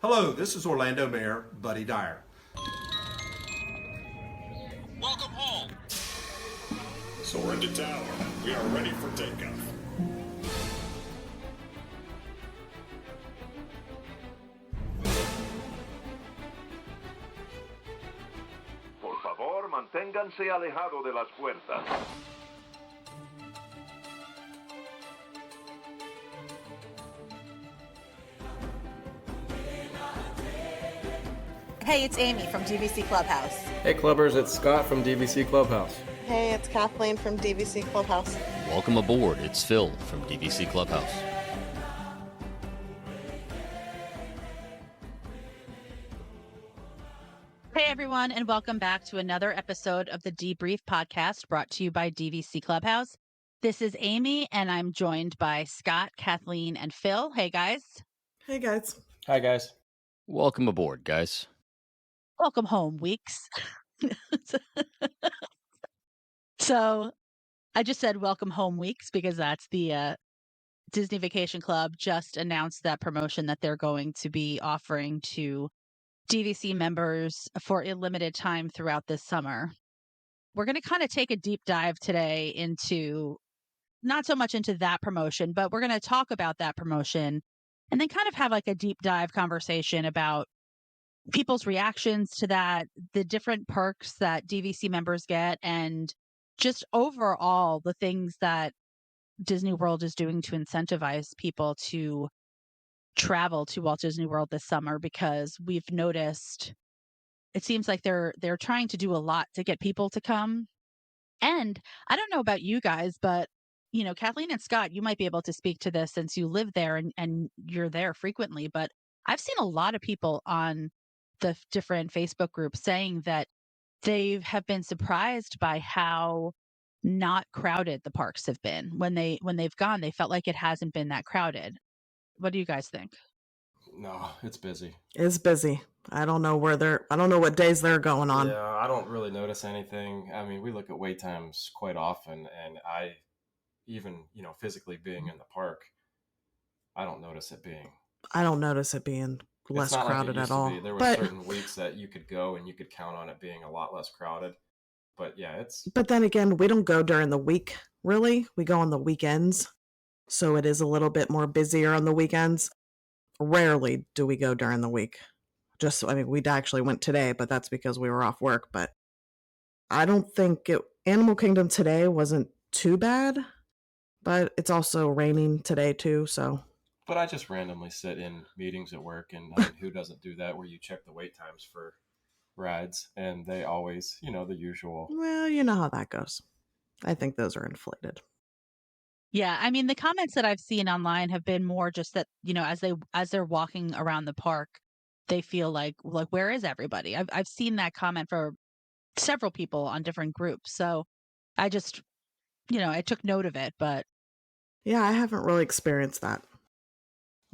Hello, this is Orlando Mayor Buddy Dyer. Welcome home. Soar into tower. We are ready for takeoff. Por favor, manténganse alejado de las puertas. Hey, it's Amy from DVC Clubhouse. Hey Clubbers, it's Scott from DVC Clubhouse. Hey, it's Kathleen from DVC Clubhouse. Welcome aboard. It's Phil from DVC Clubhouse. Hey, everyone, and welcome back to another episode of the Debrief podcast brought to you by DVC Clubhouse. This is Amy, and I'm joined by Scott, Kathleen, and Phil. Hey, guys. Hey, guys. Hi guys. Welcome aboard, guys. Welcome home, weeks. So I just said welcome home weeks because that's the Disney Vacation Club just announced that promotion that they're going to be offering to DVC members for a limited time throughout this summer. We're going to kind of take a deep dive today into not so much into that promotion, but we're going to talk about that promotion and then kind of have like a deep dive conversation about people's reactions to that, the different perks that DVC members get, and just overall the things that Disney World is doing to incentivize people to travel to Walt Disney World this summer, because we've noticed it seems like they're trying to do a lot to get people to come. And I don't know about you guys, but you know, Kathleen and Scott, you might be able to speak to this since you live there and you're there frequently, but I've seen a lot of people on the different Facebook groups saying that they have been surprised by how not crowded the parks have been. When they've gone, they felt like it hasn't been that crowded. What do you guys think? No, it's busy. It's busy. I don't know what days they're going on. Yeah, I don't really notice anything. I mean, we look at wait times quite often, and I even, physically being in the park, I don't notice it being. I don't notice it being less it's not crowded like it used at all. to be. There were But certain weeks that you could go and you could count on it being a lot less crowded. But yeah, but then again, we don't go during the week, really. We go on the weekends. So it is a little bit more busier on the weekends. Rarely do we go during the week. We actually went today, but that's because we were off work. But I don't think Animal Kingdom today wasn't too bad, but it's also raining today too, so. But I just randomly sit in meetings at work, and I mean, who doesn't do that, where you check the wait times for rides, and they always, the usual. Well, you know how that goes. I think those are inflated. Yeah, I mean, the comments that I've seen online have been more just that, as they're walking around the park, they feel like where is everybody? I've seen that comment for several people on different groups. So I just, I took note of it, but yeah, I haven't really experienced that.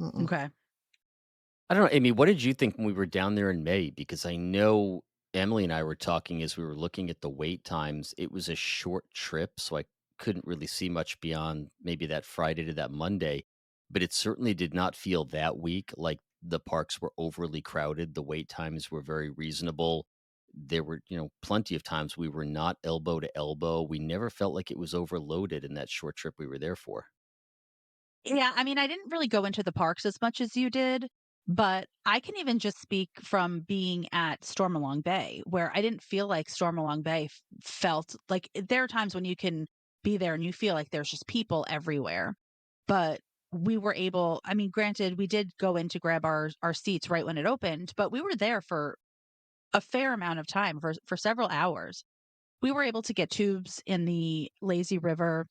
Okay. I don't know, Amy, what did you think when we were down there in May? Because I know Emily and I were talking as we were looking at the wait times. It was a short trip, so I couldn't really see much beyond maybe that Friday to that Monday. But it certainly did not feel that week like the parks were overly crowded. The wait times were very reasonable. There were, plenty of times we were not elbow to elbow. We never felt like it was overloaded in that short trip we were there for. Yeah, I mean, I didn't really go into the parks as much as you did, but I can even just speak from being at Stormalong Bay, where I didn't feel like Stormalong Bay felt like there are times when you can be there and you feel like there's just people everywhere. But we were able, I mean, granted, we did go in to grab our seats right when it opened, but we were there for a fair amount of time, for several hours. We were able to get tubes in the lazy river.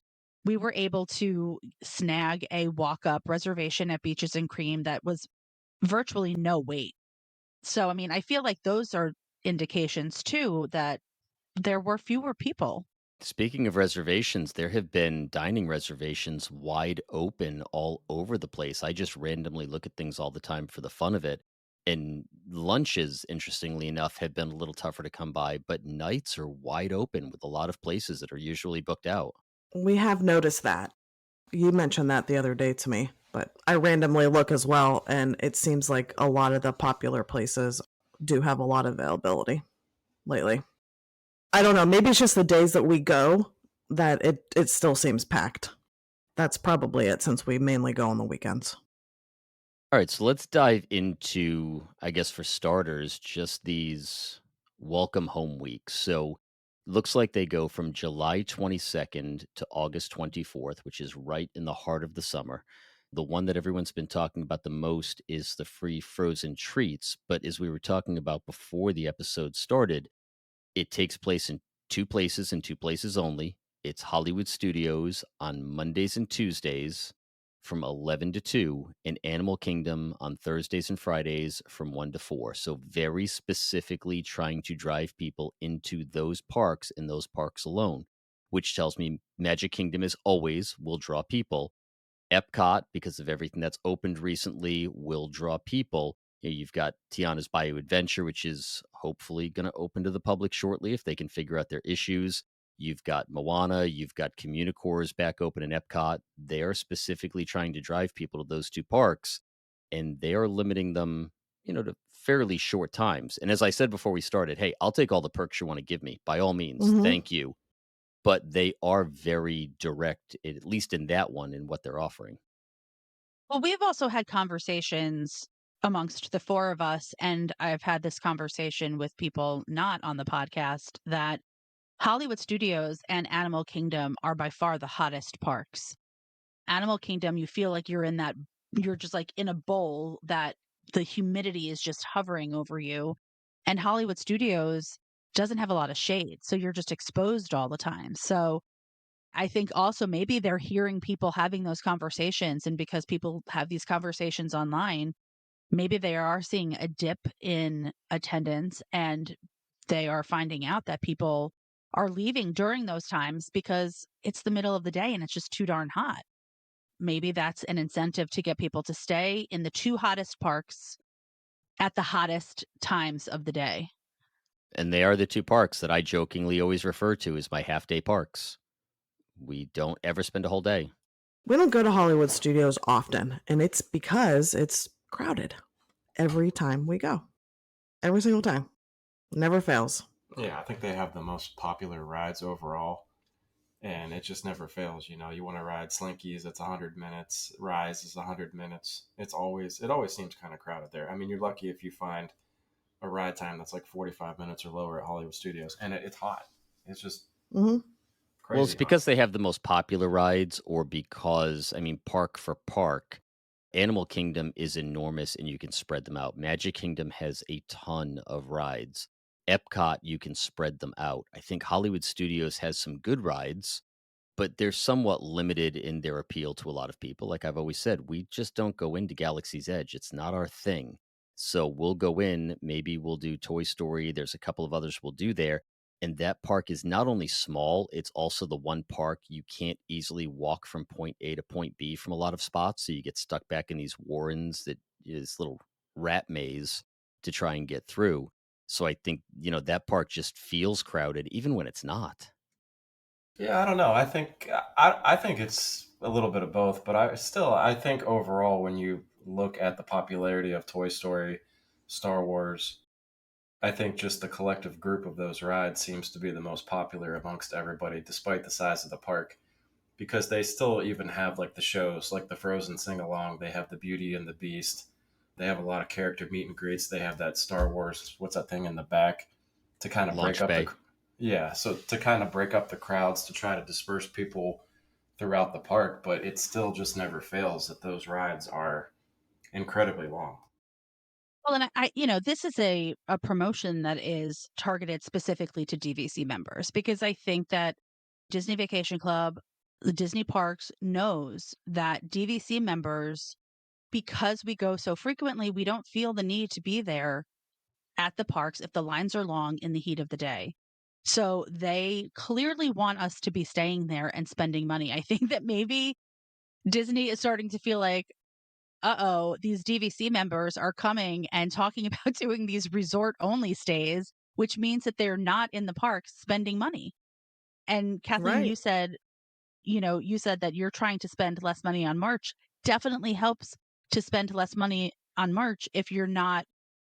We were able to snag a walk-up reservation at Beaches and Cream that was virtually no wait. So, I mean, I feel like those are indications too that there were fewer people. Speaking of reservations, there have been dining reservations wide open all over the place. I just randomly look at things all the time for the fun of it. And lunches, interestingly enough, have been a little tougher to come by, but nights are wide open with a lot of places that are usually booked out. We have noticed that. You mentioned that the other day to me. But I randomly look as well, and it seems like a lot of the popular places do have a lot of availability lately. I don't know. Maybe it's just the days that we go that it still seems packed. That's probably it, since we mainly go on the weekends. All right, so let's dive into, I guess, for starters, just these welcome home weeks. So looks like they go from July 22nd to August 24th, which is right in the heart of the summer. The one that everyone's been talking about the most is the free frozen treats. But as we were talking about before the episode started, it takes place in two places and two places only. It's Hollywood Studios on Mondays and Tuesdays from 11 to 2, and Animal Kingdom on Thursdays and Fridays from 1 to 4. So, very specifically trying to drive people into those parks and those parks alone, which tells me Magic Kingdom, as always, will draw people. Epcot, because of everything that's opened recently, will draw people. You've got Tiana's Bayou Adventure, which is hopefully going to open to the public shortly if they can figure out their issues. You've got Moana, you've got Communicores back open in Epcot. They are specifically trying to drive people to those two parks, and they are limiting them, to fairly short times. And as I said before we started, hey, I'll take all the perks you want to give me. By all means, Mm-hmm. thank you. But they are very direct, at least in that one, in what they're offering. Well, we've also had conversations amongst the four of us, and I've had this conversation with people not on the podcast, that Hollywood Studios and Animal Kingdom are by far the hottest parks. Animal Kingdom, you feel like you're just like in a bowl that the humidity is just hovering over you. And Hollywood Studios doesn't have a lot of shade, so you're just exposed all the time. So I think also maybe they're hearing people having those conversations, and because people have these conversations online, maybe they are seeing a dip in attendance, and they are finding out that people are leaving during those times because it's the middle of the day and it's just too darn hot. Maybe that's an incentive to get people to stay in the two hottest parks at the hottest times of the day. And they are the two parks that I jokingly always refer to as my half day parks. We don't ever spend a whole day. We don't go to Hollywood Studios often, and it's because it's crowded every time we go. Every single time. Never fails. Yeah, I think they have the most popular rides overall, and it just never fails. You want to ride Slinkies, it's 100 minutes. Rise is 100 minutes. It always seems kind of crowded there. I mean, you're lucky if you find a ride time that's like 45 minutes or lower at Hollywood Studios, and it's hot. It's just Mm-hmm. crazy. Well, it's because they have the most popular rides, or because, park for park, Animal Kingdom is enormous and you can spread them out. Magic Kingdom has a ton of rides. Epcot, you can spread them out. I think Hollywood Studios has some good rides, but they're somewhat limited in their appeal to a lot of people. Like I've always said, we just don't go into Galaxy's Edge. It's not our thing. So we'll go in, maybe we'll do Toy Story. There's a couple of others we'll do there. And that park is not only small, it's also the one park you can't easily walk from point A to point B from a lot of spots. So you get stuck back in these warrens, this little rat maze to try and get through. So I think, that park just feels crowded even when it's not. Yeah, I don't know. I think it's a little bit of both, but I think overall when you look at the popularity of Toy Story, Star Wars, I think just the collective group of those rides seems to be the most popular amongst everybody, despite the size of the park, because they still even have like the shows, like the Frozen sing along. They have the Beauty and the Beast. They have a lot of character meet and greets. They have that Star Wars, what's that thing in the back, to kind of break Launch up Bay. yeah, so to kind of break up the crowds to try to disperse people throughout the park, but it still just never fails that those rides are incredibly long. Well, and this is a promotion that is targeted specifically to DVC members, because I think that Disney Vacation Club, the Disney Parks knows that DVC members, because we go so frequently, we don't feel the need to be there at the parks if the lines are long in the heat of the day. So they clearly want us to be staying there and spending money. I think that maybe Disney is starting to feel like, uh-oh, these DVC members are coming and talking about doing these resort only stays, which means that they're not in the parks spending money. And Kathleen, Right. you said that you're trying to spend less money on March. definitely helps to spend less money on merch if you're not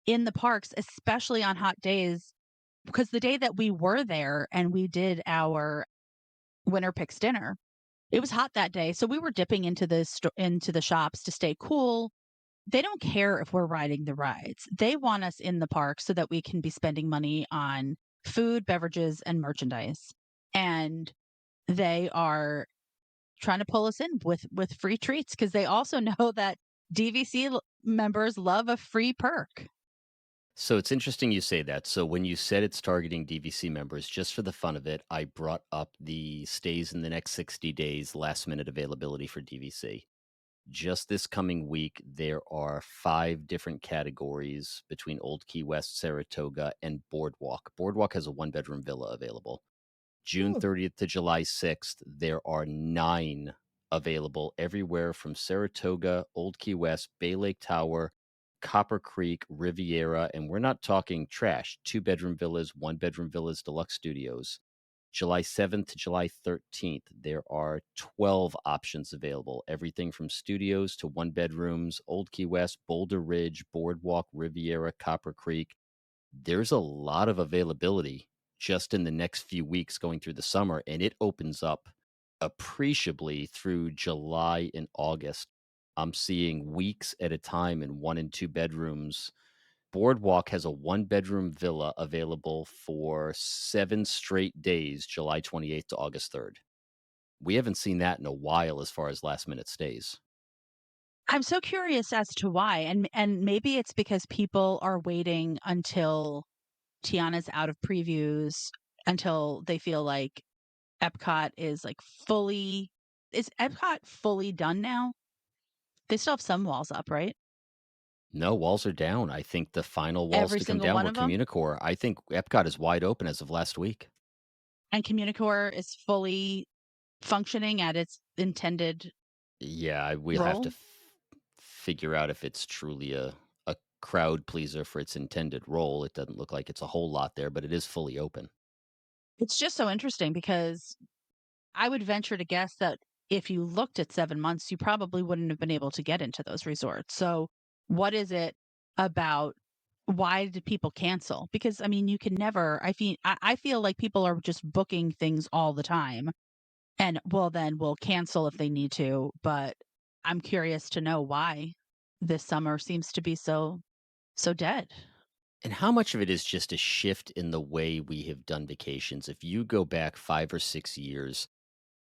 in the parks, especially on hot days. Because the day that we were there and we did our winter picks dinner, it was hot that day, so we were dipping into into the shops to stay cool. They don't care if we're riding the rides. They want us in the park so that we can be spending money on food, beverages, and merchandise. And they are trying to pull us in with free treats because they also know that members love a free perk. So it's interesting you say that. So when you said it's targeting DVC members, just for the fun of it, I brought up the stays in the next 60 days, last minute availability for DVC. Just this coming week, there are 5 different categories between Old Key West, Saratoga, and Boardwalk. Boardwalk has a 1-bedroom villa available. June Ooh. 30th to July 6th, there are 9 available everywhere from Saratoga, Old Key West, Bay Lake Tower, Copper Creek, Riviera, and we're not talking trash. 2-bedroom villas, 1-bedroom villas, deluxe studios. July 7th to July 13th, there are 12 options available. Everything from studios to 1-bedrooms, Old Key West, Boulder Ridge, Boardwalk, Riviera, Copper Creek. There's a lot of availability just in the next few weeks going through the summer, and it opens up appreciably through July and August. I'm seeing weeks at a time in 1 and 2 bedrooms. Boardwalk has a 1-bedroom villa available for 7 straight days, July 28th to August 3rd. We haven't seen that in a while as far as last minute stays. I'm so curious as to why, and maybe it's because people are waiting until Tiana's out of previews, until they feel like Epcot is like fully. Is Epcot fully done now? They still have some walls up, right? No, walls are down. I think the final walls Every to come single down one were of them. Communicore. I think Epcot is wide open as of last week. And Communicore is fully functioning at its intended We'll have to role. figure out if it's truly a crowd pleaser for its intended role. It doesn't look like it's a whole lot there, but it is fully open. It's just so interesting because I would venture to guess that if you looked at 7 months, you probably wouldn't have been able to get into those resorts. So, what is it about? Why did people cancel? Because I mean, you can never. I feel like people are just booking things all the time, and well, then we'll cancel if they need to. But I'm curious to know why this summer seems to be so dead. And how much of it is just a shift in the way we have done vacations? If you go back 5 or 6 years,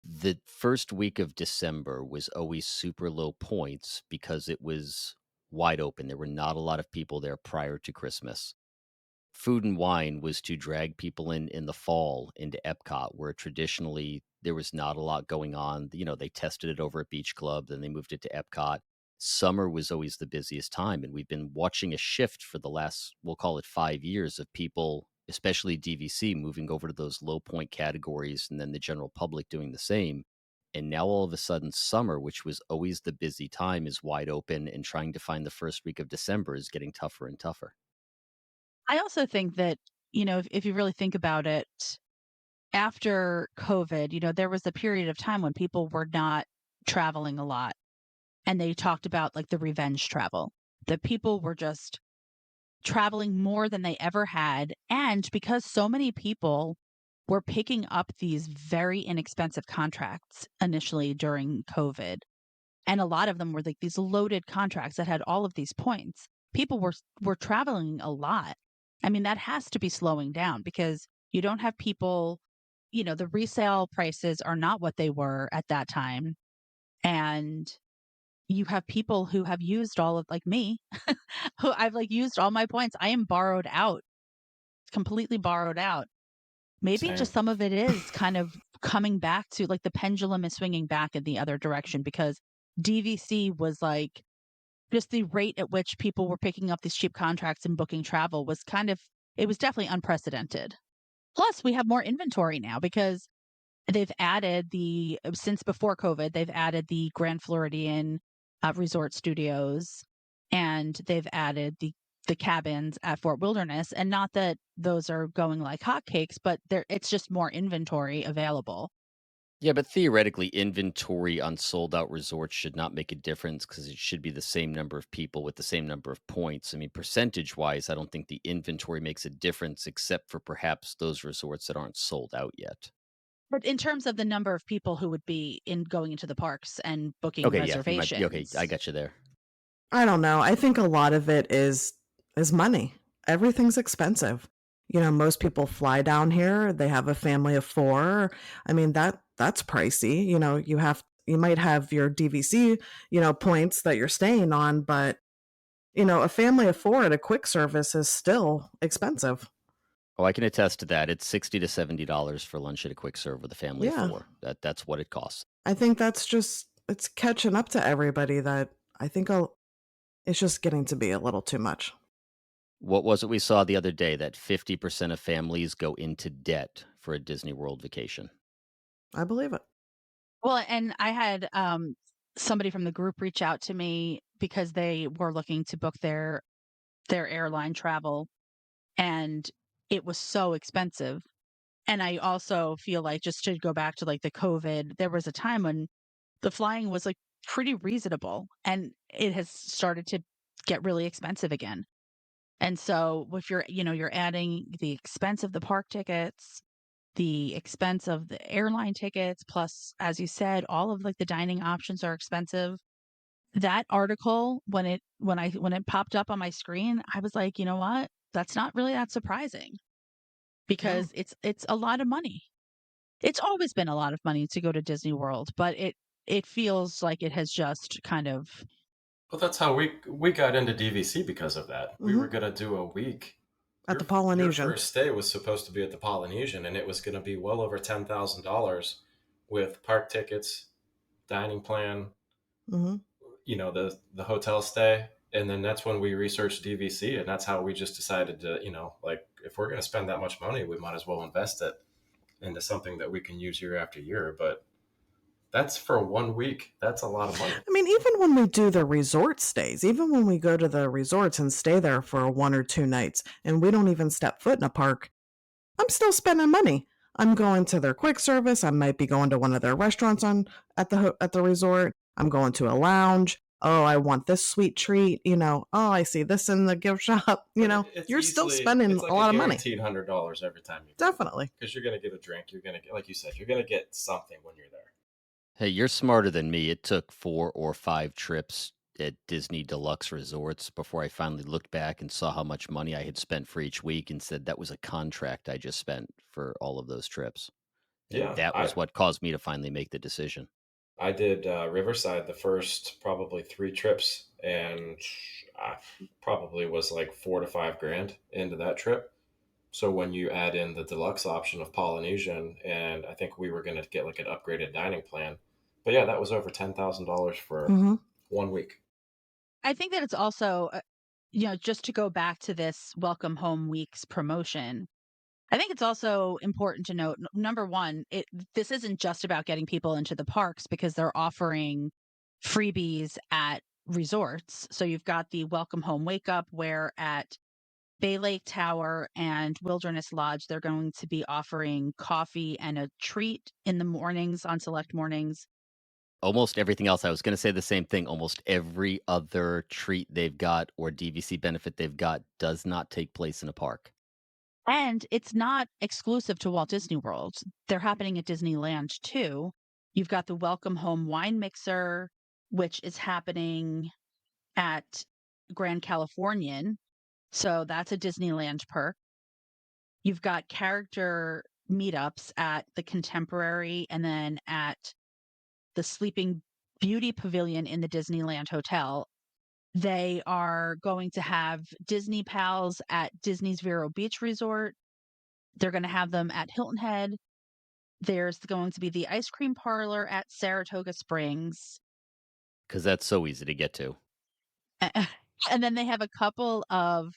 the first week of December was always super low points because it was wide open. There were not a lot of people there prior to Christmas. Food and wine was to drag people in the fall into Epcot, where traditionally there was not a lot going on. They tested it over at Beach Club, then they moved it to Epcot. Summer was always the busiest time, and we've been watching a shift for the last, we'll call it 5 years, of people, especially DVC, moving over to those low point categories, and then the general public doing the same. And now all of a sudden, summer, which was always the busy time, is wide open, and trying to find the first week of December is getting tougher and tougher. I also think that if you really think about it, after COVID, there was a period of time when people were not traveling a lot. And they talked about like the revenge travel, that people were just traveling more than they ever had. And because so many people were picking up these very inexpensive contracts initially during COVID, and a lot of them were like these loaded contracts that had all of these points, people were traveling a lot. I mean, that has to be slowing down because you don't have people, the resale prices are not what they were at that time. And you have people who have used all of like me, who I've like used all my points. I am borrowed out, completely borrowed out. Maybe Same. just some of it is kind of coming back to like the pendulum is swinging back in the other direction because DVC was like just the rate at which people were picking up these cheap contracts and booking travel was it was definitely unprecedented. Plus, we have more inventory now because they've added since before COVID, they've added the Grand Floridian Resort Studios, and they've added the cabins at Fort Wilderness. And not that those are going like hotcakes, but it's just more inventory available. Yeah, but theoretically, inventory on sold out resorts should not make a difference because it should be the same number of people with the same number of points. I mean, percentage wise, I don't think the inventory makes a difference except for perhaps those resorts that aren't sold out yet. But in terms of the number of people who would be in going into the parks and booking Okay, yeah, you might be okay. I reservations. got you there. I don't know. I think a lot of it is money. Everything's expensive. You know, most people fly down here, they have a family of 4. I mean, that's pricey. You know, you might have your DVC, points that you're staying on, but a family of 4 at a quick service is still expensive. Oh, I can attest to that. It's $60 to $70 for lunch at a quick serve with a family of Yeah. 4. That's what it costs. I think that's just it's catching up to everybody that I think it's just getting to be a little too much. What was it we saw the other day that 50% of families go into debt for a Disney World vacation? I believe it. Well, and I had somebody from the group reach out to me because they were looking to book their airline travel, and it was so expensive. And I also feel like, just to go back to like the COVID, there was a time when the flying was like pretty reasonable, and it has started to get really expensive again. And so if you're adding the expense of the park tickets, the expense of the airline tickets, plus, as you said, all of like the dining options are expensive. That article, when it popped up on my screen, I was like, you know what? That's not really that surprising, No. because it's a lot of money. It's always been a lot of money to go to Disney World, but it feels like it has just kind of. Well, that's how we got into DVC because of that. We were Hmm. gonna do a week. At the Your Polynesian. first stay was supposed to be at the Polynesian, and it was gonna be well over $10,000 with park tickets, dining plan, Hmm. the hotel stay, and then that's when we researched DVC, and that's how we just decided to, like if we're gonna spend that much money, we might as well invest it into something that we can use year after year. But that's for 1 week. That's a lot of money. I mean, even when we do the resort stays, even when we go to the resorts and stay there for 1 or 2 nights, and we don't even step foot in a park, I'm still spending money. I'm going to their quick service. I might be going to one of their restaurants at the resort. I'm going to a lounge. Oh, I want this sweet treat. Oh, I see this in the gift shop. But it's You're still easily spending it's a like a lot of money. guaranteed $100 every time you go, Definitely. because you're gonna get a drink. You're gonna get, like you said, you're gonna get something when you're there. Hey, you're smarter than me. It took 4 or 5 trips at Disney Deluxe resorts before I finally looked back and saw how much money I had spent for each week and said that was a contract I just spent for all of those trips. And Yeah, that I was what caused me to finally make the decision. I did Riverside the first probably 3 trips, and I probably was like 4 to 5 grand into that trip. So when you add in the deluxe option of Polynesian, and I think we were going to get like an upgraded dining plan, but yeah, that was over $10,000 for Hmm. 1 week. I think that it's also, just to go back to this Welcome Home Weeks promotion, I think it's also important to note, number one, this isn't just about getting people into the parks, because they're offering freebies at resorts. So you've got the Welcome Home Wake Up, where at Bay Lake Tower and Wilderness Lodge, they're going to be offering coffee and a treat in the mornings, on select mornings. Almost everything else, I was going to say the same thing. Almost every other treat they've got or DVC benefit they've got does not take place in a park. And it's not exclusive to Walt Disney World. They're happening at Disneyland too. You've got the Welcome Home Wine Mixer, which is happening at Grand Californian. So that's a Disneyland perk. You've got character meetups at the Contemporary, and then at the Sleeping Beauty Pavilion in the Disneyland Hotel. They are going to have Disney Pals at Disney's Vero Beach Resort. They're going to have them at Hilton Head. There's going to be the ice cream parlor at Saratoga Springs. Because that's so easy to get to. And then they have a couple of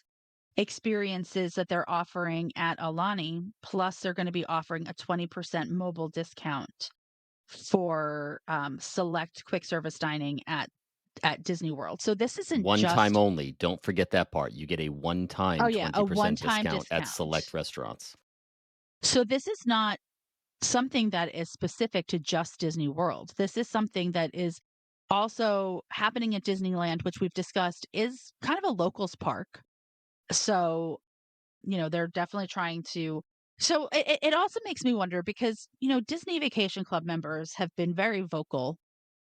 experiences that they're offering at Alani. Plus, they're going to be offering a 20% mobile discount for select quick service dining at Disney World. So this isn't One time just. only. Don't forget that part. You get a Oh one-time yeah, a 20% one-time discount at discount. select restaurants. So this is not something that is specific to just Disney World. This is something that is also happening at Disneyland, which we've discussed is kind of a locals park. So, they're definitely trying to. So it also makes me wonder because, Disney Vacation Club members have been very vocal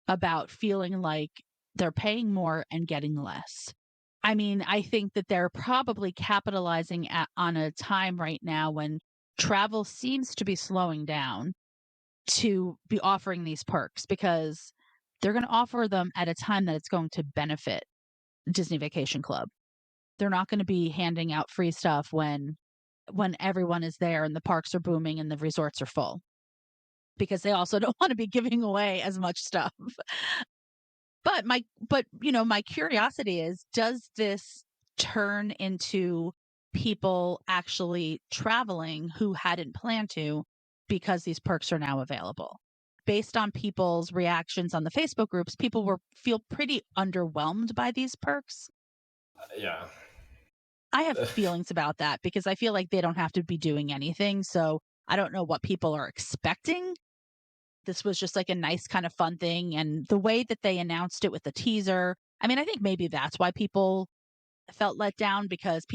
about feeling like they're paying more and getting less. I mean, I think that they're probably capitalizing on a time right now when travel seems to be slowing down to be offering these perks because they're going to offer them at a time that it's going to benefit Disney Vacation Club. They're not going to be handing out free stuff when everyone is there and the parks are booming and the resorts are full because they also don't want to be giving away as much stuff. But my curiosity is, does this turn into people actually traveling who hadn't planned to because these perks are now available? Based on people's reactions on the Facebook groups, people feel pretty underwhelmed by these perks. Yeah. I have feelings about that because I feel like they don't have to be doing anything. So I don't know what people are expecting. This was just like a nice kind of fun thing. And the way that they announced it with the teaser, I mean, I think maybe that's why people felt let down because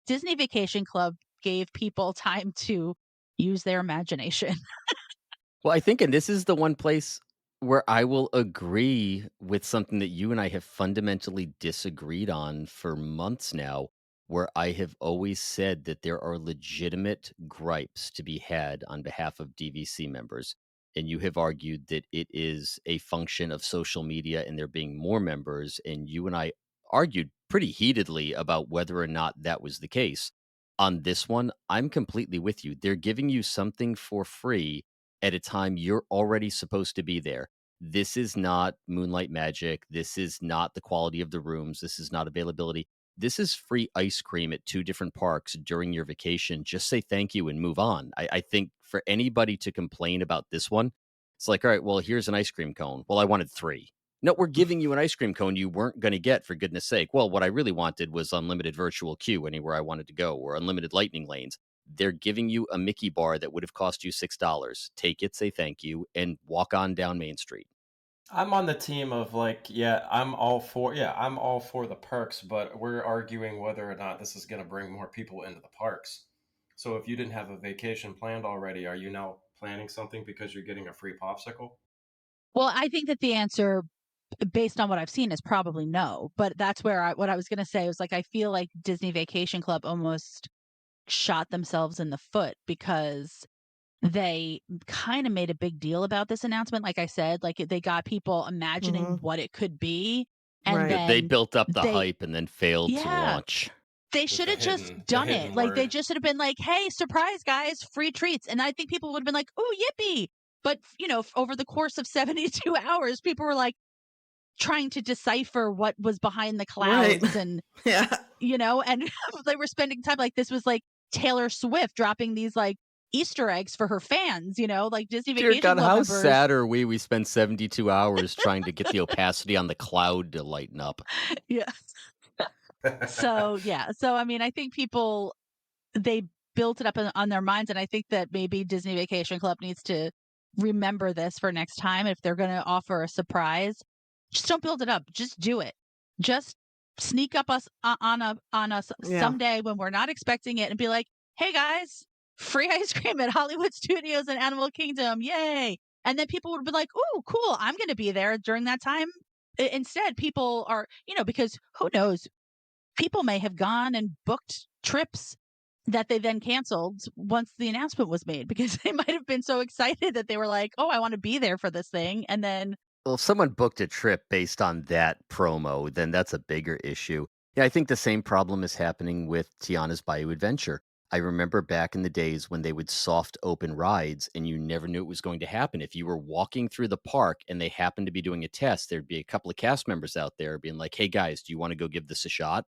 Disney Vacation Club gave people time to use their imagination. Well, I think, and this is the one place where I will agree with something that you and I have fundamentally disagreed on for months now, where I have always said that there are legitimate gripes to be had on behalf of DVC members. And you have argued that it is a function of social media and there being more members. And you and I argued pretty heatedly about whether or not that was the case. On this one, I'm completely with you. They're giving you something for free at a time you're already supposed to be there. This is not Moonlight Magic. This is not the quality of the rooms. This is not availability. This is free ice cream at 2 different parks during your vacation. Just say thank you and move on. I think for anybody to complain about this one, it's like, all right, well, here's an ice cream cone. Well, I wanted 3. No, we're giving you an ice cream cone you weren't going to get, for goodness sake. Well, what I really wanted was unlimited virtual queue anywhere I wanted to go, or unlimited lightning lanes. They're giving you a Mickey bar that would have cost you $6. Take it, say thank you, and walk on down Main Street. I'm on the team of like, I'm all for the perks, but we're arguing whether or not this is going to bring more people into the parks. So if you didn't have a vacation planned already, are you now planning something because you're getting a free popsicle? Well, I think that the answer, based on what I've seen, is probably no. But that's where what I was going to say was like, I feel like Disney Vacation Club almost shot themselves in the foot because they kind of made a big deal about this announcement. Like I said, like they got people imagining Hmm. what it could be. And Right. They then built up the they, hype and then failed to yeah, launch. they With should have just the done it. hidden Like they word. just should have been like, hey, surprise, guys, free treats. And I think people would have been like, oh, yippee. But, over the course of 72 hours, people were like trying to decipher what was behind the Right. clouds and, Yeah. and they were spending time like this was like Taylor Swift dropping these like Easter eggs for her fans, like Disney Dear Vacation God, Club how members. sad are we? We spent 72 hours trying to get the opacity on the cloud to lighten up. Yeah. So, yeah. So, I mean, I think people, they built it up on their minds. And I think that maybe Disney Vacation Club needs to remember this for next time. If they're going to offer a surprise, just don't build it up. Just do it. Just sneak up us on us Yeah. someday when we're not expecting it and be like, hey guys, free ice cream at Hollywood Studios and Animal Kingdom. Yay. And then people would be like, oh, cool. I'm going to be there during that time. Instead, people are, because who knows? People may have gone and booked trips that they then canceled once the announcement was made because they might have been so excited that they were like, "Oh, I want to be there for this thing." And then Well, if someone booked a trip based on that promo, then that's a bigger issue. Yeah, I think the same problem is happening with Tiana's Bayou Adventure. I remember back in the days when they would soft open rides and you never knew it was going to happen. If you were walking through the park and they happened to be doing a test, there'd be a couple of cast members out there being like, hey guys, do you want to go give this a shot?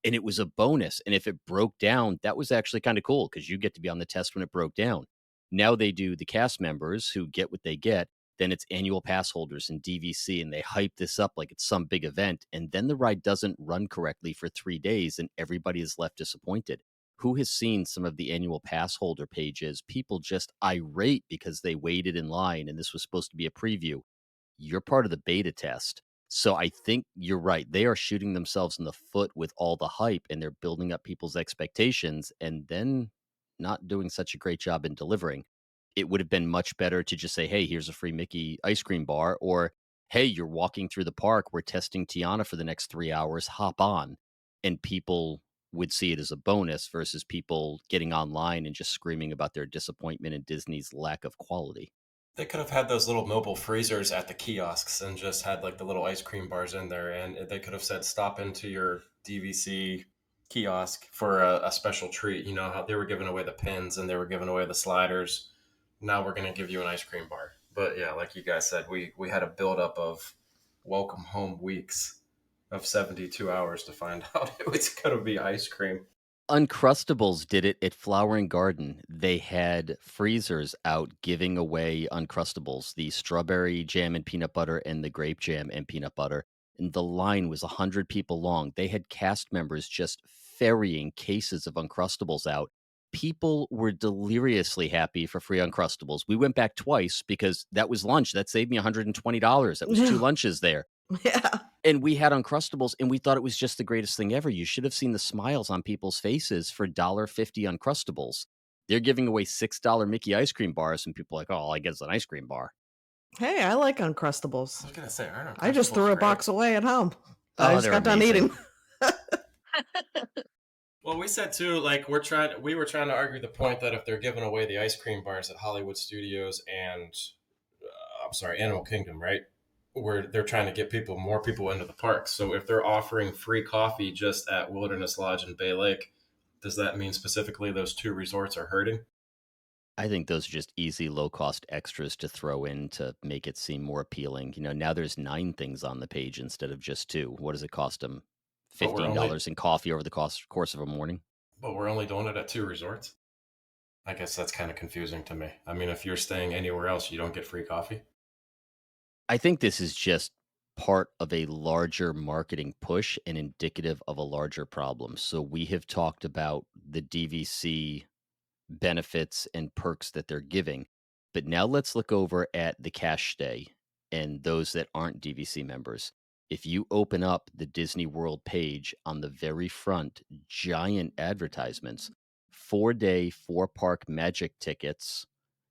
And it was a bonus. And if it broke down, that was actually kind of cool because you get to be on the test when it broke down. Now they do the cast members who get what they get, then it's annual pass holders and DVC, and they hype this up like it's some big event. And then the ride doesn't run correctly for 3 days, and everybody is left disappointed. Who has seen some of the annual pass holder pages? People just irate because they waited in line and this was supposed to be a preview. You're part of the beta test. So I think you're right. They are shooting themselves in the foot with all the hype and they're building up people's expectations and then not doing such a great job in delivering. It would have been much better to just say, hey, here's a free Mickey ice cream bar, or hey, you're walking through the park. We're testing Tiana for the next 3 hours. Hop on. And people would see it as a bonus versus people getting online and just screaming about their disappointment in Disney's lack of quality. They could have had those little mobile freezers at the kiosks and just had like the little ice cream bars in there. And they could have said, stop into your DVC kiosk for a special treat. You know how they were giving away the pins and they were giving away the sliders. Now we're going to give you an ice cream bar. But yeah, like you guys said, we had a buildup of welcome home weeks of 72 hours to find out it was going to be ice cream. Uncrustables did it at Flower and Garden. They had freezers out giving away Uncrustables, the strawberry jam and peanut butter and the grape jam and peanut butter. And the line was 100 people long. They had cast members just ferrying cases of Uncrustables out. People were deliriously happy for free Uncrustables. We went back twice because that was lunch. That saved me $120. That was 2 lunches there. Yeah. And we had Uncrustables, and we thought it was just the greatest thing ever. You should have seen the smiles on people's faces for $1.50 Uncrustables. They're giving away $6 Mickey ice cream bars, and people are like, oh, all I get is an ice cream bar. Hey, I like I Uncrustables. was going to say, aren't I just Uncrustables threw a great? box away at home. I Oh, just they're got done amazing. eating. Well, we said too, like we were trying to argue the point that if they're giving away the ice cream bars at Hollywood Studios and Animal Kingdom, right? Where they're trying to get more people into the park. So if they're offering free coffee just at Wilderness Lodge and Bay Lake, does that mean specifically those 2 resorts are hurting? I think those are just easy, low-cost extras to throw in to make it seem more appealing. You know, now there's 9 things on the page instead of just 2. What does it cost them? But we're $15 in coffee over the course of a morning? but we're only doing it at 2 resorts. I guess that's kind of confusing to me. I mean, if you're staying anywhere else, you don't get free coffee. I think this is just part of a larger marketing push and indicative of a larger problem. So we have talked about the DVC benefits and perks that they're giving. But now let's look over at the cash stay and those that aren't DVC members. If you open up the Disney World page on the very front, giant advertisements, 4-day, 4-park magic tickets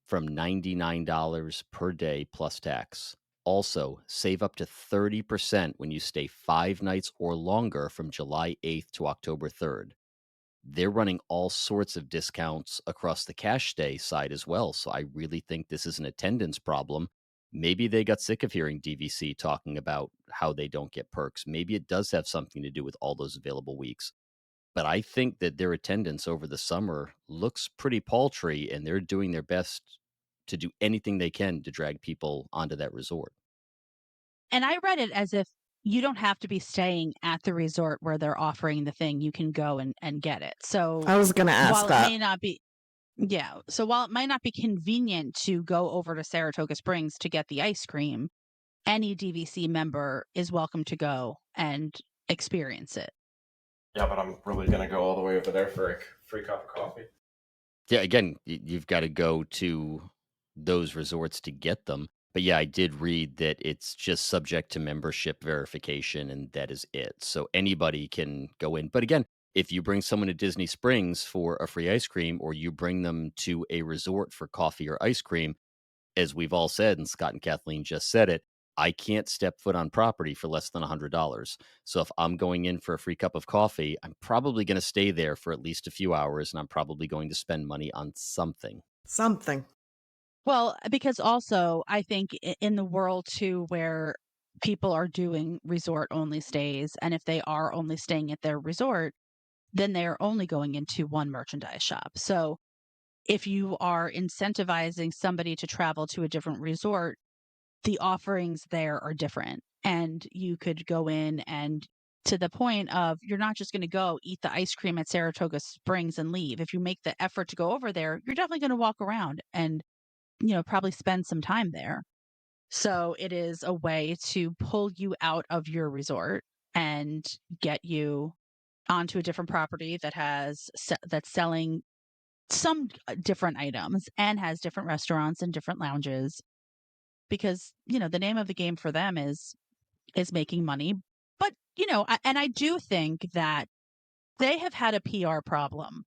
from $99 per day plus tax. Also, save up to 30% when you stay 5 nights or longer from July 8th to October 3rd. They're running all sorts of discounts across the cash stay side as well. So I really think this is an attendance problem. Maybe they got sick of hearing DVC talking about how they don't get perks. Maybe it does have something to do with all those available weeks. But I think that their attendance over the summer looks pretty paltry, and they're doing their best to do anything they can to drag people onto that resort. And I read it as if you don't have to be staying at the resort where they're offering the thing. You can go and get it. So I was going to ask while it that. may not be, yeah. So while it might not be convenient to go over to Saratoga Springs to get the ice cream, any DVC member is welcome to go and experience it. Yeah, but I'm really going to go all the way over there for a free cup of coffee. Yeah, again, you've got to go to those resorts to get them. But yeah, I did read that it's just subject to membership verification, and that is it. So anybody can go in. But again, if you bring someone to Disney Springs for a free ice cream, or you bring them to a resort for coffee or ice cream, as we've all said, and Scott and Kathleen just said it, I can't step foot on property for less than $100. So if I'm going in for a free cup of coffee, I'm probably going to stay there for at least a few hours, and I'm probably going to spend money on something. Something. Well, because also I think in the world too, where people are doing resort only stays, and if they are only staying at their resort, then they are only going into one merchandise shop. So if you are incentivizing somebody to travel to a different resort, the offerings there are different. And you could go in and to the point of you're not just going to go eat the ice cream at Saratoga Springs and leave. If you make the effort to go over there, you're definitely going to walk around and, probably spend some time there. So it is a way to pull you out of your resort and get you onto a different property that that's selling some different items and has different restaurants and different lounges, because the name of the game for them is making money. But I do think that they have had a PR problem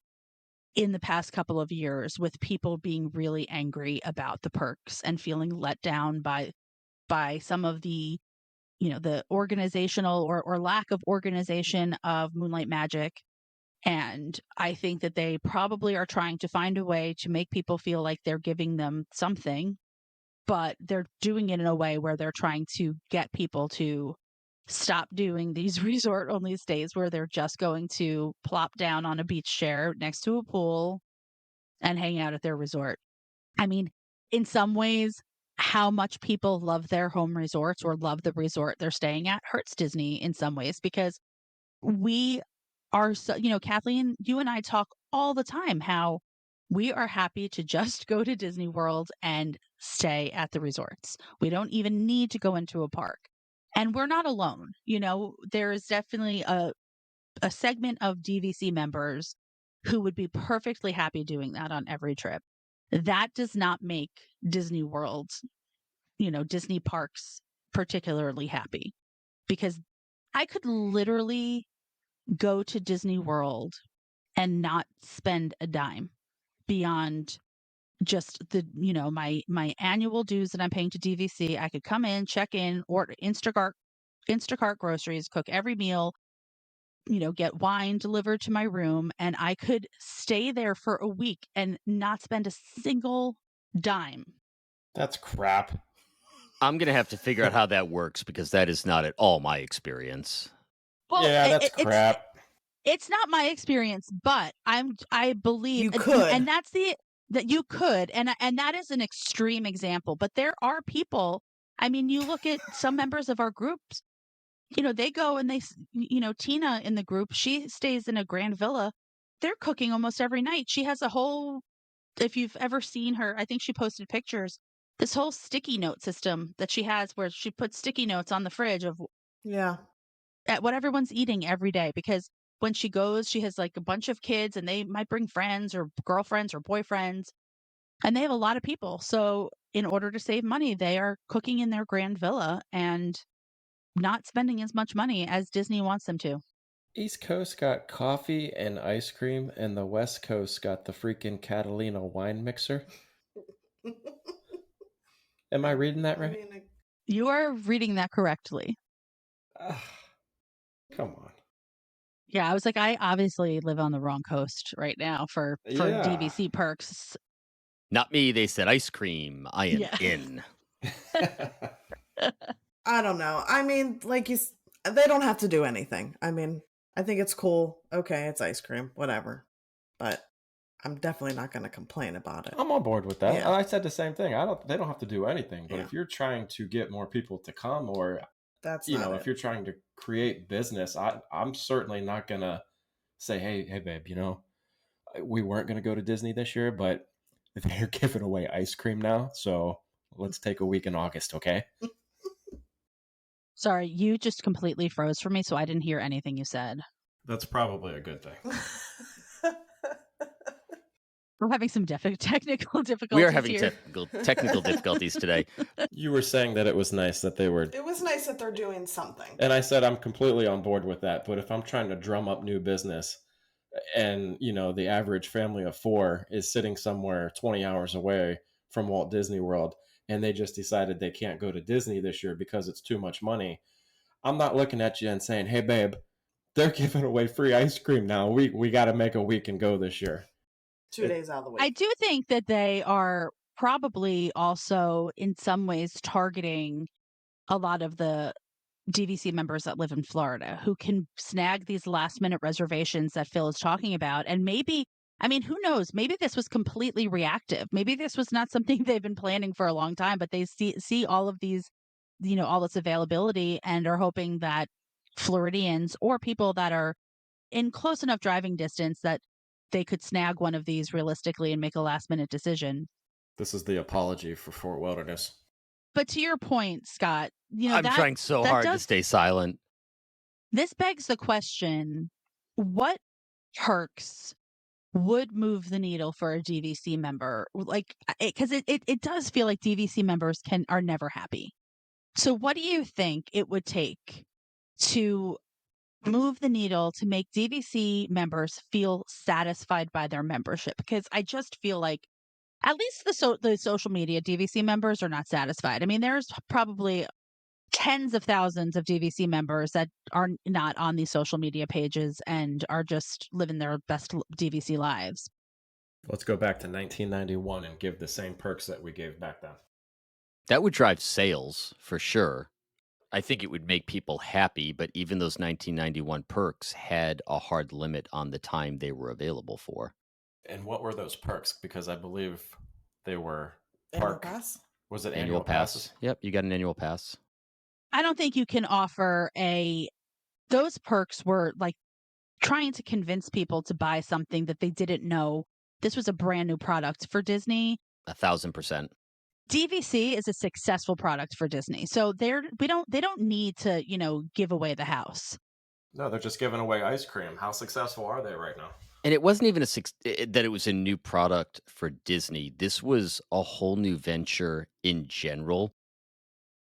in the past couple of years with people being really angry about the perks and feeling let down by some of the the organizational or lack of organization of Moonlight Magic. And I think that they probably are trying to find a way to make people feel like they're giving them something, but they're doing it in a way where they're trying to get people to stop doing these resort only stays where they're just going to plop down on a beach chair next to a pool and hang out at their resort. I mean, in some ways, how much people love their home resorts or love the resort they're staying at hurts Disney in some ways, because we are so, Kathleen, you and I talk all the time how we are happy to just go to Disney World and stay at the resorts. We don't even need to go into a park. And we're not alone. There is definitely a segment of DVC members who would be perfectly happy doing that on every trip. That does not make Disney World, Disney parks particularly happy, because I could literally go to Disney World and not spend a dime beyond just the my annual dues that I'm paying to DVC. I could come in, check in, order Instacart groceries, cook every meal, get wine delivered to my room, and I could stay there for a week and not spend a single dime. That's crap. I'm going to have to figure out how that works, because that is not at all my experience. Well, Yeah, that's crap. It's not my experience, but I believe You could. and that's that you could, and that is an extreme example. But there are people. I mean, you look at some members of our groups. They go and Tina in the group, she stays in a grand villa. They're cooking almost every night. She has a whole. If you've ever seen her, I think she posted pictures. This whole sticky note system that she has, where she puts sticky notes on the fridge of at what everyone's eating every day, because when she goes, she has like a bunch of kids and they might bring friends or girlfriends or boyfriends, and they have a lot of people. So in order to save money, they are cooking in their grand villa and not spending as much money as Disney wants them to. East Coast got coffee and ice cream, and the West Coast got the freaking Catalina wine mixer. Am I reading that right? You are reading that correctly. Come on. Yeah, I was like, I obviously live on the wrong coast right now for DVC perks. Not me. They said ice cream. I am in. I don't know. I mean, they don't have to do anything. I mean, I think it's cool. Okay, it's ice cream, whatever. But I'm definitely not going to complain about it. I'm on board with that. Yeah. I said the same thing. They don't have to do anything. But Yeah. if you're trying to get more people to come, or That's if you're trying to create business, I'm certainly not gonna say, hey babe, we weren't gonna go to Disney this year, but they're giving away ice cream now, so let's take a week in August, okay? Sorry, you just completely froze for me, so I didn't hear anything you said. That's probably a good thing. We're having some technical difficulties. We are having here. technical difficulties today. You were saying that it was nice that they were. It was nice that they're doing something. And I said I'm completely on board with that. But if I'm trying to drum up new business, and the average family of 4 is sitting somewhere 20 hours away from Walt Disney World, and they just decided they can't go to Disney this year because it's too much money, I'm not looking at you and saying, hey babe, they're giving away free ice cream now. We got to make a week and go this year. 2 days out of the week. I do think that they are probably also in some ways targeting a lot of the DVC members that live in Florida who can snag these last minute reservations that Phil is talking about. And maybe, I mean, who knows? Maybe this was completely reactive. Maybe this was not something they've been planning for a long time, but they see all of these, all this availability and are hoping that Floridians or people that are in close enough driving distance that they could snag one of these realistically and make a last minute decision. This is the apology for Fort Wilderness. But to your point, Scott, I'm trying so hard to stay silent. This begs the question, what perks would move the needle for a DVC member? Like, because it does feel like DVC members are never happy. So, what do you think it would take to move the needle to make DVC members feel satisfied by their membership? Because I just feel like at least the social media DVC members are not satisfied. I mean, there's probably tens of thousands of DVC members that are not on these social media pages and are just living their best DVC lives. Let's go back to 1991 and give the same perks that we gave back then. That would drive sales for sure. I think it would make people happy, but even those 1991 perks had a hard limit on the time they were available for. And what were those perks? Because I believe they were Annual pass? Was it Annual passes? pass. Yep, you got an annual pass. I don't think you can offer those perks were like trying to convince people to buy something that they didn't know. This was a brand new product for Disney. 1,000%. DVC is a successful product for Disney. So they don't need to, give away the house. No, they're just giving away ice cream. How successful are they right now? And it wasn't even that it was a new product for Disney. This was a whole new venture in general.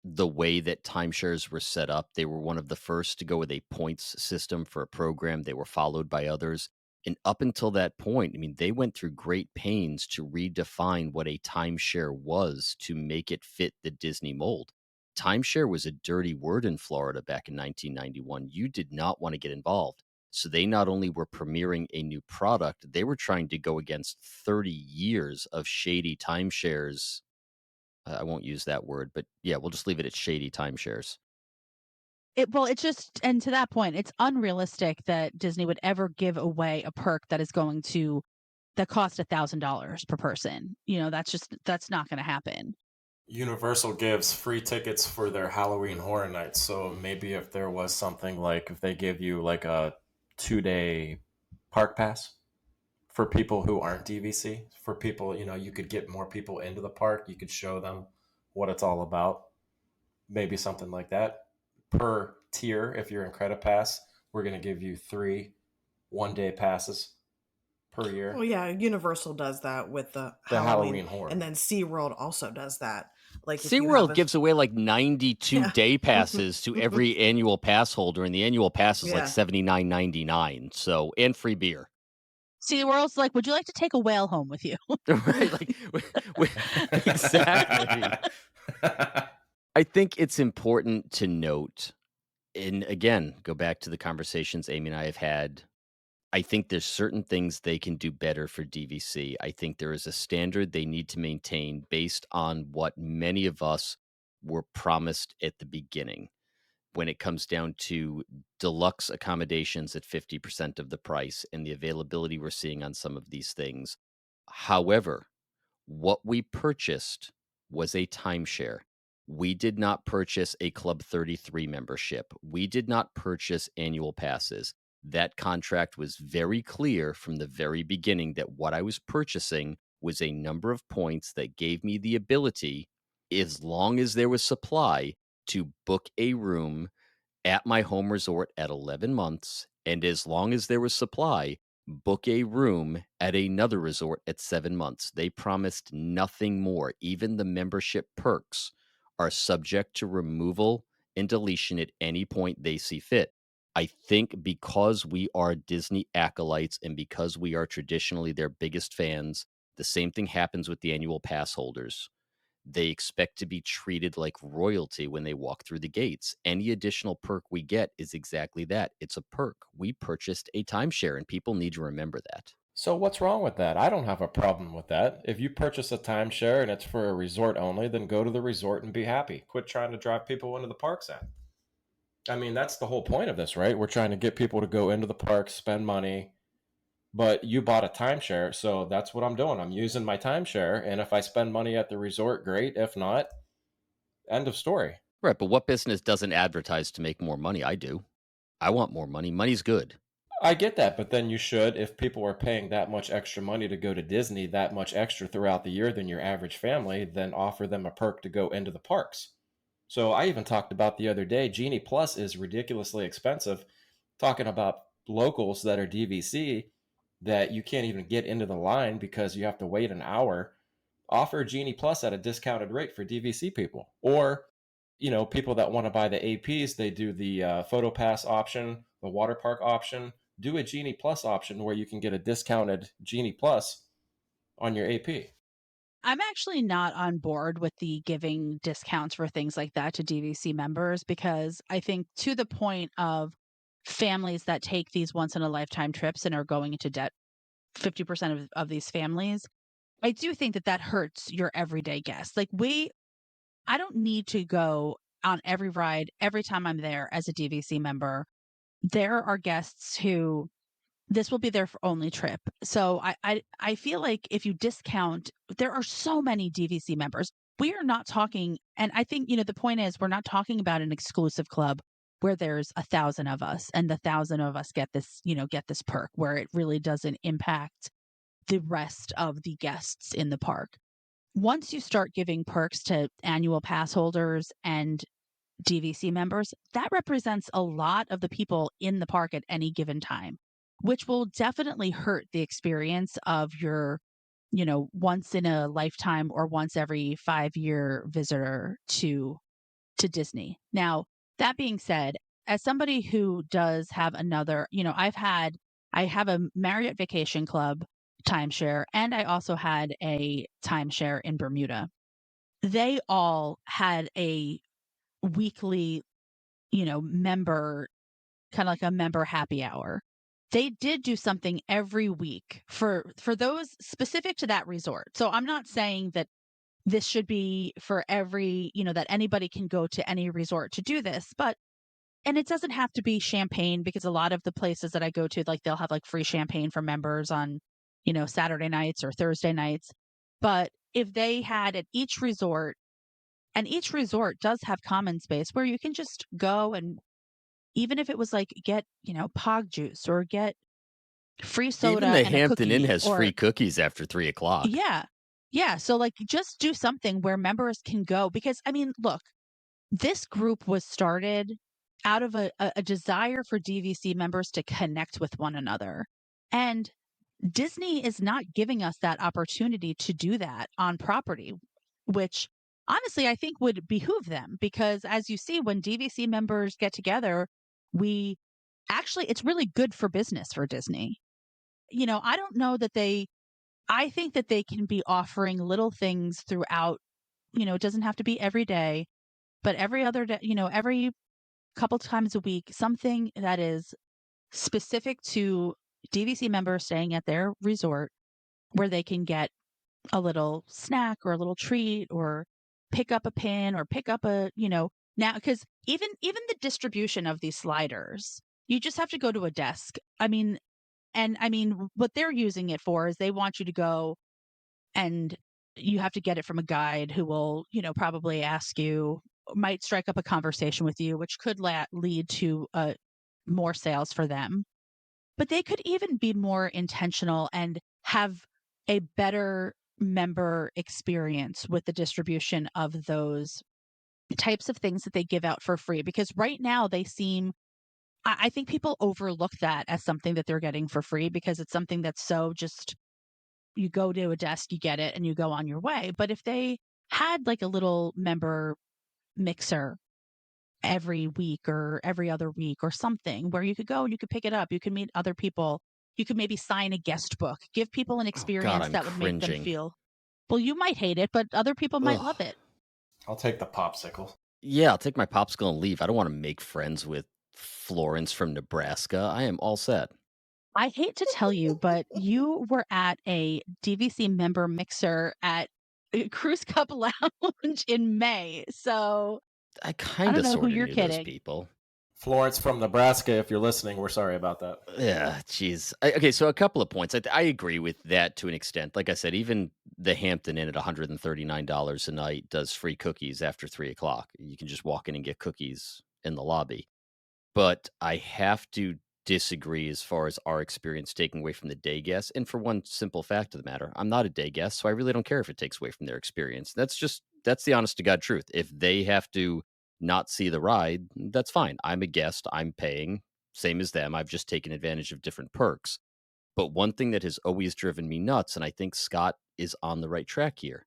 The way that timeshares were set up, they were one of the first to go with a points system for a program. They were followed by others. And up until that point, I mean, they went through great pains to redefine what a timeshare was to make it fit the Disney mold. Timeshare was a dirty word in Florida back in 1991. You did not want to get involved. So they not only were premiering a new product, they were trying to go against 30 years of shady timeshares. I won't use that word, but yeah, we'll just leave it at shady timeshares. It's just, and to that point, it's unrealistic that Disney would ever give away a perk that cost $1,000 per person. That's not going to happen. Universal gives free tickets for their Halloween Horror Nights. So maybe if there was something like if they give you like a 2-day park pass for people who aren't DVC, for people, you could get more people into the park. You could show them what it's all about. Maybe something like that. Per tier, if you're in Credit Pass, we're going to give you 3 one-day passes per year. Well, yeah, Universal does that with the Halloween Horror. And then SeaWorld also does that. Like SeaWorld gives away like 92 Yeah. day passes to every annual pass holder, and the annual pass is like $79.99. So, and free beer. SeaWorld's like, would you like to take a whale home with you? Right? Like, exactly. I think it's important to note, and again, go back to the conversations Amy and I have had. I think there's certain things they can do better for DVC. I think there is a standard they need to maintain based on what many of us were promised at the beginning when it comes down to deluxe accommodations at 50% of the price and the availability we're seeing on some of these things. However, what we purchased was a timeshare. We did not purchase a Club 33 membership. We did not purchase annual passes. That contract was very clear from the very beginning that what I was purchasing was a number of points that gave me the ability, as long as there was supply, to book a room at my home resort at 11 months, and as long as there was supply, book a room at another resort at 7 months. They promised nothing more. Even the membership perks are subject to removal and deletion at any point they see fit. I think because we are Disney acolytes and because we are traditionally their biggest fans, the same thing happens with the annual pass holders. They expect to be treated like royalty when they walk through the gates. Any additional perk we get is exactly that. It's a perk. We purchased a timeshare, and people need to remember that. So what's wrong with that? I don't have a problem with that. If you purchase a timeshare and it's for a resort only, then go to the resort and be happy. Quit trying to drive people into the parks at. I mean, that's the whole point of this, right? We're trying to get people to go into the park, spend money, but you bought a timeshare, so that's what I'm doing. I'm using my timeshare, and if I spend money at the resort, great. If not, end of story. Right, but what business doesn't advertise to make more money? I do. I want more money. Money's good. I get that, but then you should, if people are paying that much extra money to go to Disney, that much extra throughout the year than your average family, then offer them a perk to go into the parks. So I even talked about the other day, Genie Plus is ridiculously expensive, talking about locals that are DVC that you can't even get into the line because you have to wait an hour, offer Genie Plus at a discounted rate for DVC people. Or, people that want to buy the APs, they do the Photo Pass option, the water park option, do a Genie Plus option where you can get a discounted Genie Plus on your AP. I'm actually not on board with the giving discounts for things like that to DVC members because I think to the point of families that take these once in a lifetime trips and are going into debt, 50% of these families, I do think that that hurts your everyday guest. I don't need to go on every ride every time I'm there as a DVC member. There are guests who this will be their only trip. So I feel like if you discount, there are so many DVC members. We are not talking, and I think the point is we're not talking about an exclusive club where there's 1,000 of us and the 1,000 of us get this perk where it really doesn't impact the rest of the guests in the park. Once you start giving perks to annual pass holders and DVC members, that represents a lot of the people in the park at any given time, which will definitely hurt the experience of your, once in a lifetime or once every 5-year visitor to Disney. Now, that being said, as somebody who does have another, I have a Marriott Vacation Club timeshare, and I also had a timeshare in Bermuda. They all had a weekly, member, kind of like a member happy hour. They did do something every week for those specific to that resort. So I'm not saying that this should be for every, that anybody can go to any resort to do this, and it doesn't have to be champagne because a lot of the places that I go to, like they'll have like free champagne for members on, Saturday nights or Thursday nights. But if they had at each resort, and each resort does have common space where you can just go and even if it was like get, pog juice or get free Even soda the and a Hampton Inn cookie has or free cookies after 3 o'clock. yeah. Yeah. So like just do something where members can go because I mean, look, this group was started out of a desire for DVC members to connect with one another. And Disney is not giving us that opportunity to do that on property, which honestly I think would behoove them because as you see, when DVC members get together, we actually, it's really good for business for Disney. I don't know that I think that they can be offering little things throughout, it doesn't have to be every day, but every other day, every couple times a week, something that is specific to DVC members staying at their resort where they can get a little snack or a little treat or pick up a pin or pick up now because even the distribution of these sliders, you just have to go to a desk. I mean what they're using it for is they want you to go and you have to get it from a guide who will, probably ask you, might strike up a conversation with you, which could lead to more sales for them. But they could even be more intentional and have a better member experience with the distribution of those types of things that they give out for free. Because right now they seem, I think people overlook that as something that they're getting for free because it's something that's so just you go to a desk, you get it, and you go on your way. But if they had like a little member mixer every week or every other week or something where you could go and you could pick it up, you could meet other people, you could maybe sign a guest book, give people an Oh God, experience I'm that would make them cringing. feel, well, you might hate it, but other people might Ugh. love it. I'll take the popsicle. Yeah, I'll take my popsicle and leave. I don't want to make friends with Florence from Nebraska. I am all set. I hate to tell you, but you were at a DVC member mixer at Cruise Cup Lounge in May. So I I kind don't of know who sort of you're knew those kidding. people. Florence from Nebraska, if you're listening, we're sorry about that. Yeah, jeez. Okay, so a couple of points. I agree with that to an extent. Like I said, even the Hampton Inn at $139 a night does free cookies after 3 o'clock. You can just walk in and get cookies in the lobby. But I have to disagree as far as our experience taking away from the day guests. And for one simple fact of the matter, I'm not a day guest, so I really don't care if it takes away from their experience. That's the honest to God truth. If they have to not see the ride, that's fine. I'm a guest, I'm paying. same as them. I've just taken advantage of different perks. But one thing that has always driven me nuts, and I think Scott is on the right track here,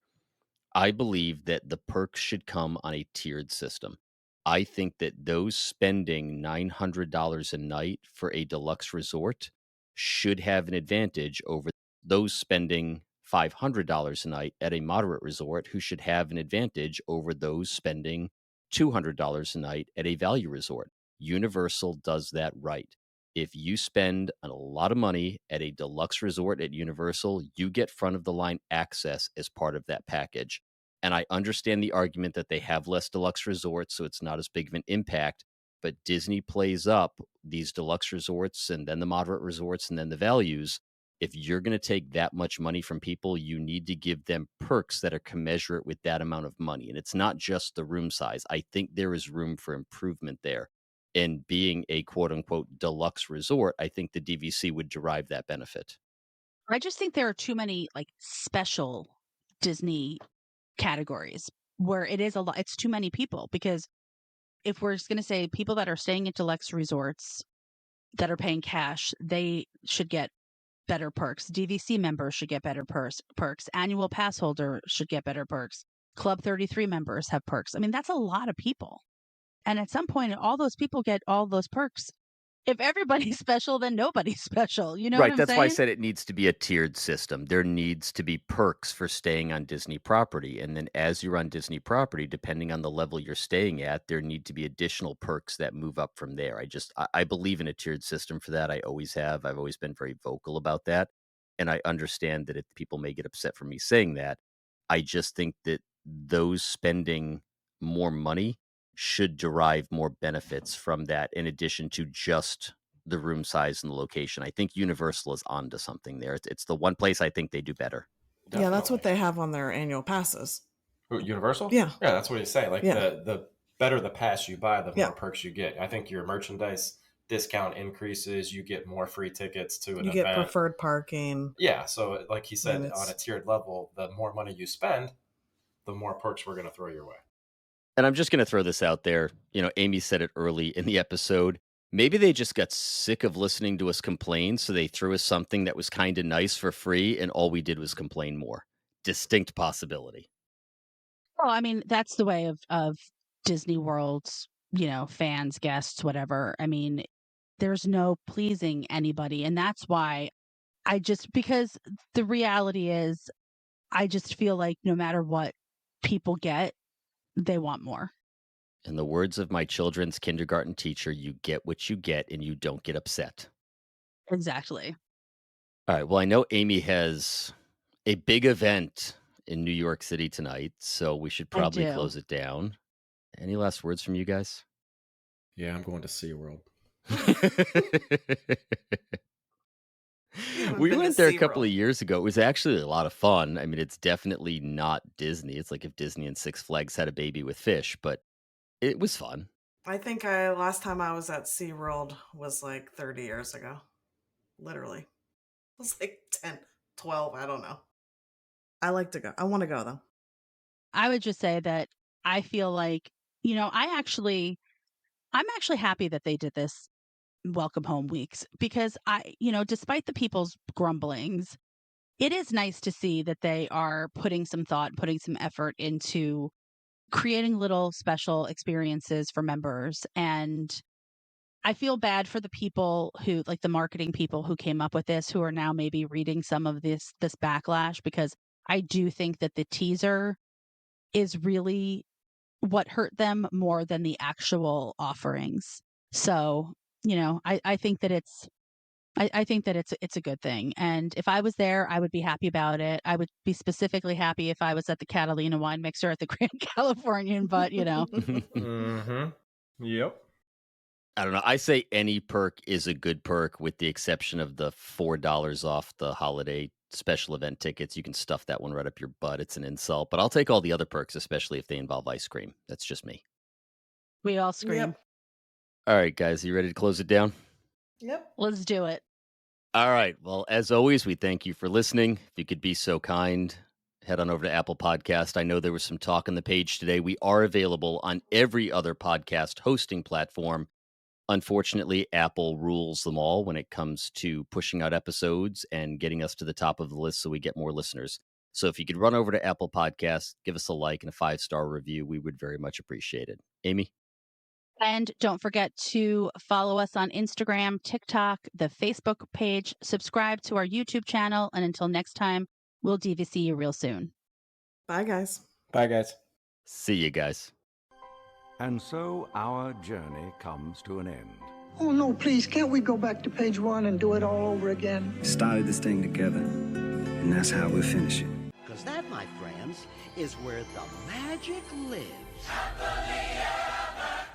I believe that the perks should come on a tiered system. I think that those spending $900 a night for a deluxe resort should have an advantage over those spending $500 a night at a moderate resort, who should have an advantage over those spending $200 a night at a value resort. Universal does that right. If you spend a lot of money at a deluxe resort at Universal, you get front of the line access as part of that package. And I understand the argument that they have less deluxe resorts, so it's not as big of an impact. But Disney plays up these deluxe resorts and then the moderate resorts and then the values. If you're going to take that much money from people, you need to give them perks that are commensurate with that amount of money. And it's not just the room size. I think there is room for improvement there. And being a quote unquote deluxe resort, I think the DVC would derive that benefit. I just think there are too many like special Disney categories where it is a lot. It's too many people, because if we're just going to say people that are staying at deluxe resorts that are paying cash, they should get better perks. DVC members should get better perks. Annual pass holder should get better perks. Club 33 members have perks. I mean, that's a lot of people. And at some point, all those people get all those perks. If everybody's special, then nobody's special. You know what Right. I'm That's why I saying? said it needs to be a tiered system. There needs to be perks for staying on Disney property. And then as you're on Disney property, depending on the level you're staying at, there need to be additional perks that move up from there. I believe in a tiered system for that. I always have. I've always been very vocal about that. And I understand that if people may get upset for me saying that, I just think that those spending more money should derive more benefits from that, in addition to just the room size and the location. I think Universal is onto something there. It's the one place I think they do better. Yeah, that's what Definitely. they have on their annual passes. Who, Universal? Yeah. Yeah, that's what he's saying. Like Yeah. the better the pass you buy, the Yeah. more perks you get. I think your merchandise discount increases. You get more free tickets to an You get event. preferred parking. Yeah, so like he said, And on a tiered level, the more money you spend, the more perks we're going to throw your way. And I'm just going to throw this out there. Amy said it early in the episode. Maybe they just got sick of listening to us complain, so they threw us something that was kind of nice for free, and all we did was complain more. Distinct possibility. Well, I mean, that's the way of Disney World's, fans, guests, whatever. I mean, there's no pleasing anybody. And that's why because the reality is, I just feel like no matter what people get, they want more. In the words of my children's kindergarten teacher, you get what you get and you don't get upset. Exactly. All right. Well, I know Amy has a big event in New York City tonight, so we should I probably do. close it down. Any last words from you guys? Yeah, I'm going to SeaWorld. haven't We been to went there a couple of SeaWorld. years ago. It was actually a lot of fun. I mean, it's definitely not Disney. It's like if Disney and Six Flags had a baby with fish, but it was fun. I think last time I was at SeaWorld was like 30 years ago. Literally. It was like 10, 12, I don't know. I like to go. I want to go though. I would just say that I feel like, I'm actually happy that they did this welcome home weeks, because despite the people's grumblings, it is nice to see that they are putting some thought, putting some effort into creating little special experiences for members. And I feel bad for the people who, like the marketing people who came up with this, who are now maybe reading some of this backlash, because I do think that the teaser is really what hurt them more than the actual offerings. So, I think that I think that it's a good thing. And if I was there, I would be happy about it. I would be specifically happy if I was at the Catalina wine mixer at the Grand Californian, but Mm-hmm. Yep. I don't know. I say any perk is a good perk, with the exception of the $4 off the holiday special event tickets. You can stuff that one right up your butt. It's an insult, but I'll take all the other perks, especially if they involve ice cream. That's just me. we all scream. Yep. All right, guys, you ready to close it down? Yep. Let's do it. All right. Well, as always, we thank you for listening. If you could be so kind, head on over to Apple Podcast. I know there was some talk on the page today. We are available on every other podcast hosting platform. Unfortunately, Apple rules them all when it comes to pushing out episodes and getting us to the top of the list so we get more listeners. So if you could run over to Apple Podcasts, give us a like and a 5-star review, we would very much appreciate it. Amy? And don't forget to follow us on Instagram, TikTok, the Facebook page, subscribe to our YouTube channel, and until next time, we'll DVC you real soon. Bye, guys. Bye, guys. See you guys. And so our journey comes to an end. Oh, no, please, can't we go back to page 1 and do it all over again? Started this thing together, and that's how we'll finish it. Because that, my friends, is where the magic lives. Happily ever